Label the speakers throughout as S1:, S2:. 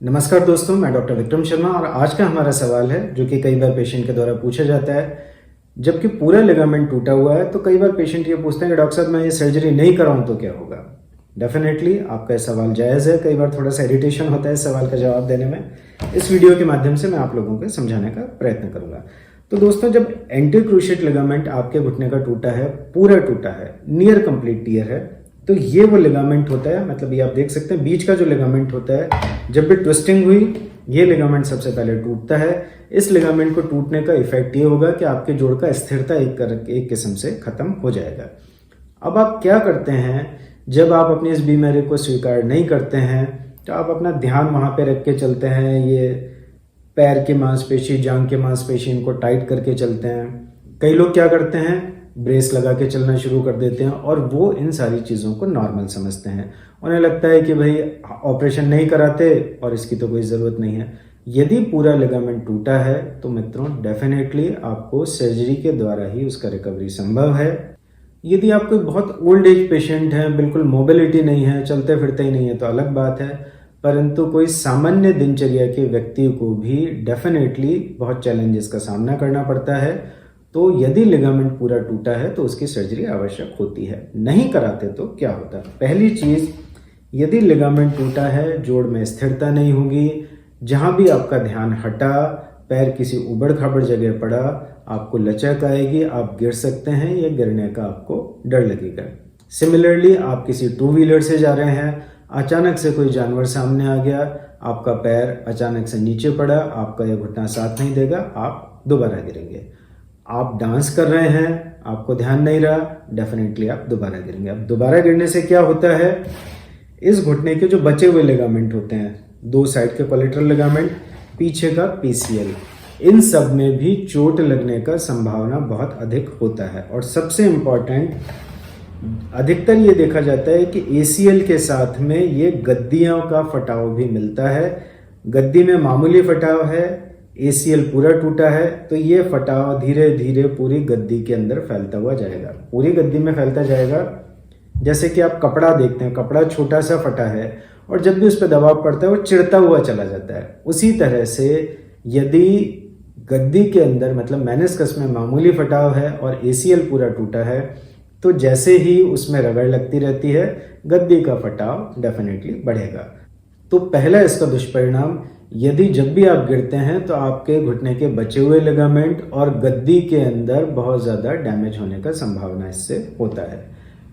S1: नमस्कार दोस्तों, मैं डॉक्टर विक्रम शर्मा और आज का हमारा सवाल है जो कि कई बार पेशेंट के द्वारा पूछा जाता है। जबकि पूरा लिगामेंट टूटा हुआ है तो कई बार पेशेंट ये पूछते हैं कि डॉक्टर साहब मैं ये सर्जरी नहीं कराऊं तो क्या होगा। डेफिनेटली आपका ये सवाल जायज़ है। कई बार थोड़ा सा इरिटेशन होता है इस सवाल का जवाब देने में। इस वीडियो के माध्यम से मैं आप लोगों को समझाने का प्रयत्न करूंगा। तो दोस्तों, जब एंटी क्रूशिएट लिगामेंट आपके घुटने का टूटा है, पूरा टूटा है, नियर कंप्लीट टियर है, तो ये वो लिगामेंट होता है। मतलब ये आप देख सकते हैं बीच का जो लिगामेंट होता है, जब भी ट्विस्टिंग हुई ये लिगामेंट सबसे पहले टूटता है। इस लिगामेंट को टूटने का इफेक्ट ये होगा कि आपके जोड़ का स्थिरता एक किस्म से खत्म हो जाएगा। अब आप क्या करते हैं जब आप अपनी इस बीमारी को स्वीकार नहीं करते हैं, तो आप अपना ध्यान वहां पे रख के चलते हैं। ये पैर की मांसपेशी, जांघ की मांसपेशी, इनको टाइट करके चलते हैं। कई लोग क्या करते हैं, ब्रेस लगा के चलना शुरू कर देते हैं और वो इन सारी चीज़ों को नॉर्मल समझते हैं। उन्हें लगता है कि भाई ऑपरेशन नहीं कराते और इसकी तो कोई ज़रूरत नहीं है। यदि पूरा लिगामेंट टूटा है तो मित्रों डेफिनेटली आपको सर्जरी के द्वारा ही उसका रिकवरी संभव है। यदि आप कोई बहुत ओल्ड एज पेशेंट हैं, बिल्कुल मोबिलिटी नहीं है, चलते फिरते ही नहीं है, तो अलग बात है। परंतु कोई सामान्य दिनचर्या के व्यक्ति को भी डेफिनेटली बहुत चैलेंजेस का सामना करना पड़ता है। तो यदि लिगामेंट पूरा टूटा है तो उसकी सर्जरी आवश्यक होती है। नहीं कराते तो क्या होता है? पहली चीज, यदि लिगामेंट टूटा है, जोड़ में स्थिरता नहीं होगी, जहां भी आपका ध्यान हटा, पैर किसी उबड़ खाबड़ जगह पड़ा, आपको लचक आएगी, आप गिर सकते हैं या गिरने का आपको डर लगेगा। सिमिलरली आप किसी टू व्हीलर से जा रहे हैं, अचानक से कोई जानवर सामने आ गया, आपका पैर अचानक से नीचे पड़ा, आपका यह घुटना साथ नहीं देगा, आप दोबारा गिरेंगे। आप डांस कर रहे हैं, आपको ध्यान नहीं रहा, डेफिनेटली आप दोबारा गिरेंगे। अब दोबारा गिरने से क्या होता है, इस घुटने के जो बचे हुए लिगामेंट होते हैं, दो साइड के कोलेटरल लिगामेंट, पीछे का पीसीएल, इन सब में भी चोट लगने का संभावना बहुत अधिक होता है। और सबसे इंपॉर्टेंट, अधिकतर ये देखा जाता है कि एसीएल के साथ में ये गद्दियों का फटाव भी मिलता है। गद्दी में मामूली फटाव है, एसीएल पूरा टूटा है, तो ये फटाव धीरे धीरे पूरी गद्दी के अंदर फैलता हुआ जाएगा, पूरी गद्दी में फैलता जाएगा। जैसे कि आप कपड़ा देखते हैं, कपड़ा छोटा सा फटा है और जब भी उस पर दबाव पड़ता है वो चिढ़ता हुआ चला जाता है। उसी तरह से यदि गद्दी के अंदर, मतलब मेनिस्कस में मामूली फटाव है और एसीएल पूरा टूटा है, तो जैसे ही उसमें रगड़ लगती रहती है, गद्दी का फटाव डेफिनेटली बढ़ेगा। तो पहला इसका दुष्परिणाम, यदि जब भी आप गिरते हैं तो आपके घुटने के बचे हुए लिगामेंट और गद्दी के अंदर बहुत ज़्यादा डैमेज होने का संभावना इससे होता है।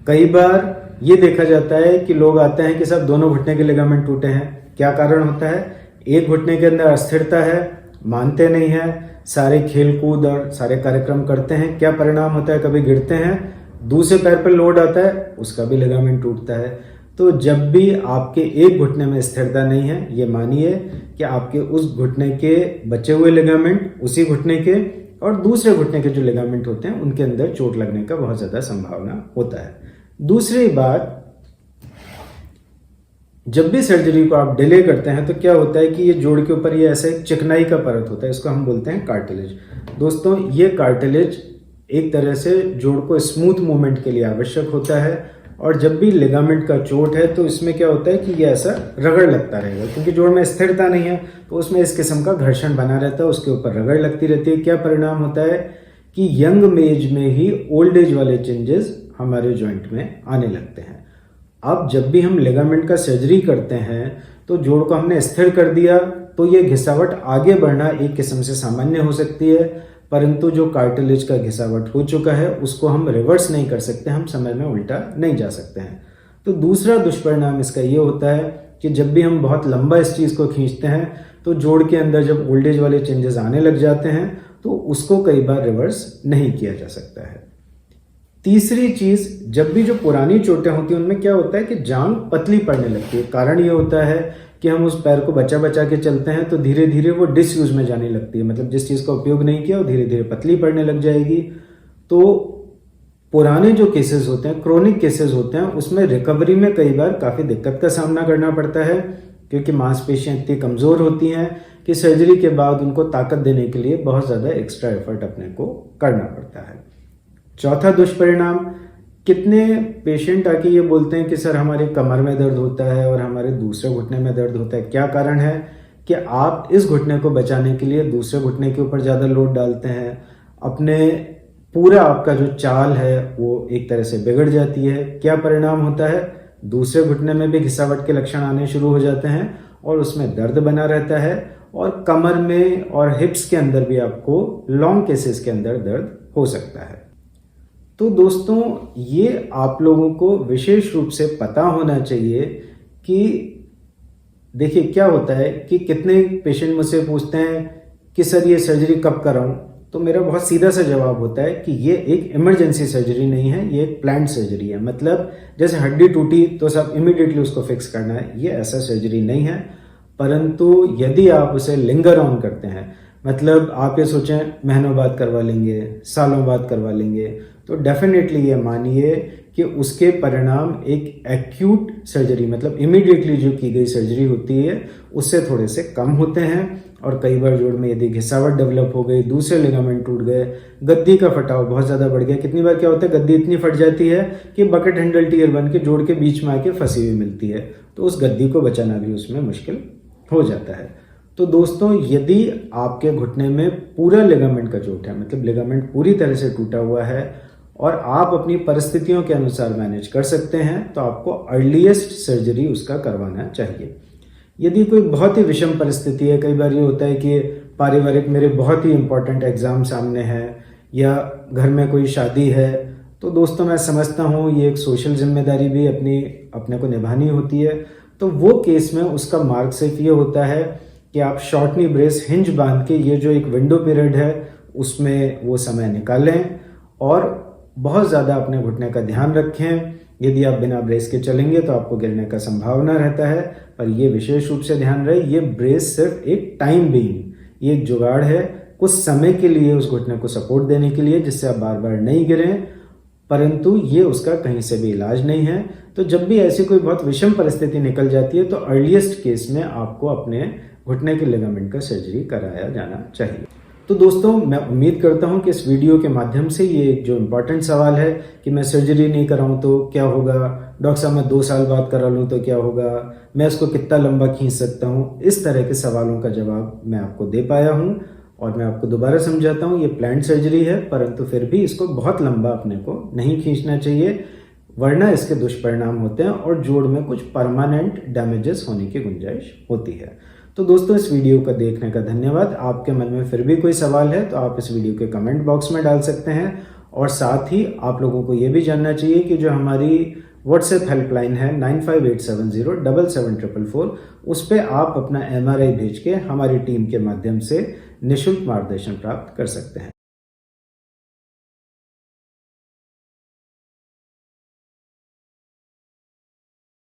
S1: कई बार ये देखा जाता है कि लोग आते हैं कि साहब दोनों घुटने के लिगामेंट टूटे हैं। क्या कारण होता है? एक घुटने के अंदर अस्थिरता है, मानते नहीं है, सारे खेल कूद और सारे कार्यक्रम करते हैं, क्या परिणाम होता है, कभी गिरते हैं, दूसरे पैर पर लोड आता है, उसका भी लिगामेंट टूटता है। तो जब भी आपके एक घुटने में स्थिरता नहीं है, ये मानिए कि आपके उस घुटने के बचे हुए लिगामेंट, उसी घुटने के और दूसरे घुटने के जो लिगामेंट होते हैं उनके अंदर चोट लगने का बहुत ज्यादा संभावना होता है। दूसरी बात, जब भी सर्जरी को आप डिले करते हैं तो क्या होता है कि ये जोड़ के ऊपर ये ऐसे चिकनाई का परत होता है, इसको हम बोलते हैं कार्टिलेज। दोस्तों, ये कार्टिलेज एक तरह से जोड़ को स्मूथ मूवमेंट के लिए आवश्यक होता है। और जब भी लिगामेंट का चोट है तो इसमें क्या होता है कि ये ऐसा रगड़ लगता रहेगा, क्योंकि जोड़ में स्थिरता नहीं है तो उसमें इस किस्म का घर्षण बना रहता है, उसके ऊपर रगड़ लगती रहती है। क्या परिणाम होता है कि यंग एज में ही ओल्ड एज वाले चेंजेस हमारे जॉइंट में आने लगते हैं। अब जब भी हम लिगामेंट का सर्जरी करते हैं तो जोड़ को हमने स्थिर कर दिया, तो ये घिसावट आगे बढ़ना एक किस्म से सामान्य हो सकती है, परंतु जो कार्टिलेज का घिसावट हो चुका है उसको हम रिवर्स नहीं कर सकते, हम समय में उल्टा नहीं जा सकते हैं। तो दूसरा दुष्परिणाम इसका ये होता है कि जब भी हम बहुत लंबा इस चीज़ को खींचते हैं तो जोड़ के अंदर जब ओल्ड एज वाले चेंजेस आने लग जाते हैं तो उसको कई बार रिवर्स नहीं किया जा सकता है। तीसरी चीज, जब भी जो पुरानी चोटें होती हैं उनमें क्या होता है कि जांघ पतली पड़ने लगती है। कारण ये होता है कि हम उस पैर को बचा बचा के चलते हैं तो धीरे धीरे वो डिसयूज में जाने लगती है, मतलब जिस चीज का उपयोग नहीं किया वो धीरे धीरे पतली पड़ने लग जाएगी। तो पुराने जो केसेस होते हैं, क्रोनिक केसेस होते हैं, उसमें रिकवरी में कई बार काफी दिक्कत का सामना करना पड़ता है, क्योंकि मांसपेशियां इतनी कमजोर होती हैं कि सर्जरी के बाद उनको ताकत देने के लिए बहुत ज्यादा एक्स्ट्रा एफर्ट अपने को करना पड़ता है। चौथा दुष्परिणाम, कितने पेशेंट आके ये बोलते हैं कि सर हमारे कमर में दर्द होता है और हमारे दूसरे घुटने में दर्द होता है। क्या कारण है कि आप इस घुटने को बचाने के लिए दूसरे घुटने के ऊपर ज़्यादा लोड डालते हैं, अपने पूरा आपका जो चाल है वो एक तरह से बिगड़ जाती है। क्या परिणाम होता है, दूसरे घुटने में भी घिसावट के लक्षण आने शुरू हो जाते हैं और उसमें दर्द बना रहता है, और कमर में और हिप्स के अंदर भी आपको लॉन्ग केसेस के अंदर दर्द हो सकता है। तो दोस्तों, ये आप लोगों को विशेष रूप से पता होना चाहिए कि देखिए क्या होता है कि कितने पेशेंट मुझसे पूछते हैं कि सर ये सर्जरी कब कराऊं। तो मेरा बहुत सीधा सा जवाब होता है कि ये एक इमरजेंसी सर्जरी नहीं है, ये एक प्लान्ड सर्जरी है। मतलब जैसे हड्डी टूटी तो सब इमीडिएटली उसको फिक्स करना है, ये ऐसा सर्जरी नहीं है। परंतु यदि आप उसे लिंगर ऑन करते हैं, मतलब आप ये सोचें महीनों बाद करवा लेंगे, सालों बाद करवा लेंगे, तो डेफिनेटली ये मानिए कि उसके परिणाम एक एक्यूट सर्जरी मतलब इमीडिएटली जो की गई सर्जरी होती है उससे थोड़े से कम होते हैं। और कई बार जोड़ में यदि घिसावट डेवलप हो गई, दूसरे लिगामेंट टूट गए, गद्दी का फटाव बहुत ज़्यादा बढ़ गया, कितनी बार क्या होता है गद्दी इतनी फट जाती है कि बकेट हैंडल टीयर बन के जोड़ के बीच में आके फंसी हुई मिलती है, तो उस गद्दी को बचाना भी उसमें मुश्किल हो जाता है। तो दोस्तों, यदि आपके घुटने में पूरा लिगामेंट का चोट है, मतलब लिगामेंट पूरी तरह से टूटा हुआ है और आप अपनी परिस्थितियों के अनुसार मैनेज कर सकते हैं, तो आपको अर्लीस्ट सर्जरी उसका करवाना चाहिए। यदि कोई बहुत ही विषम परिस्थिति है, कई बार ये होता है कि पारिवारिक मेरे बहुत ही इंपॉर्टेंट एग्जाम सामने है या घर में कोई शादी है, तो दोस्तों मैं समझता हूँ ये एक सोशल जिम्मेदारी भी अपने को निभानी होती है। तो वो केस में उसका मार्ग सिर्फ ये होता है कि आप शॉर्ट नी ब्रेस हिंज बांध के ये जो एक विंडो पीरियड है उसमें वो समय निकालें और बहुत ज़्यादा अपने घुटने का ध्यान रखें। यदि आप बिना ब्रेस के चलेंगे तो आपको गिरने का संभावना रहता है, पर ये विशेष रूप से ध्यान रहे ये ब्रेस सिर्फ एक टाइम बीइंग, ये एक जुगाड़ है कुछ समय के लिए उस घुटने को सपोर्ट देने के लिए, जिससे आप बार बार नहीं गिरें, परंतु ये उसका कहीं से भी इलाज नहीं है। तो जब भी ऐसी कोई बहुत विषम परिस्थिति निकल जाती है तो अर्लीस्ट केस में आपको अपने घुटने के लिगामेंट का सर्जरी कराया जाना चाहिए। तो दोस्तों, मैं उम्मीद करता हूं कि इस वीडियो के माध्यम से ये जो इम्पोर्टेंट सवाल है कि मैं सर्जरी नहीं कराऊं तो क्या होगा, डॉक्टर साहब मैं 2 साल बाद करा लूं तो क्या होगा, मैं इसको कितना लंबा खींच सकता हूं, इस तरह के सवालों का जवाब मैं आपको दे पाया हूं। और मैं आपको दोबारा समझाता हूं, ये प्लान्ड सर्जरी है, परंतु फिर भी इसको बहुत लंबा अपने को नहीं खींचना चाहिए, वरना इसके दुष्परिणाम होते हैं और जोड़ में कुछ परमानेंट डैमेजेस होने की गुंजाइश होती है। तो दोस्तों, इस वीडियो का देखने का धन्यवाद। आपके मन में फिर भी कोई सवाल है तो आप इस वीडियो के कमेंट बॉक्स में डाल सकते हैं, और साथ ही आप लोगों को ये भी जानना चाहिए कि जो हमारी व्हाट्सएप हेल्पलाइन है 9587077444, उस पर आप अपना MRI भेज के हमारी टीम के माध्यम से निःशुल्क मार्गदर्शन प्राप्त कर सकते हैं।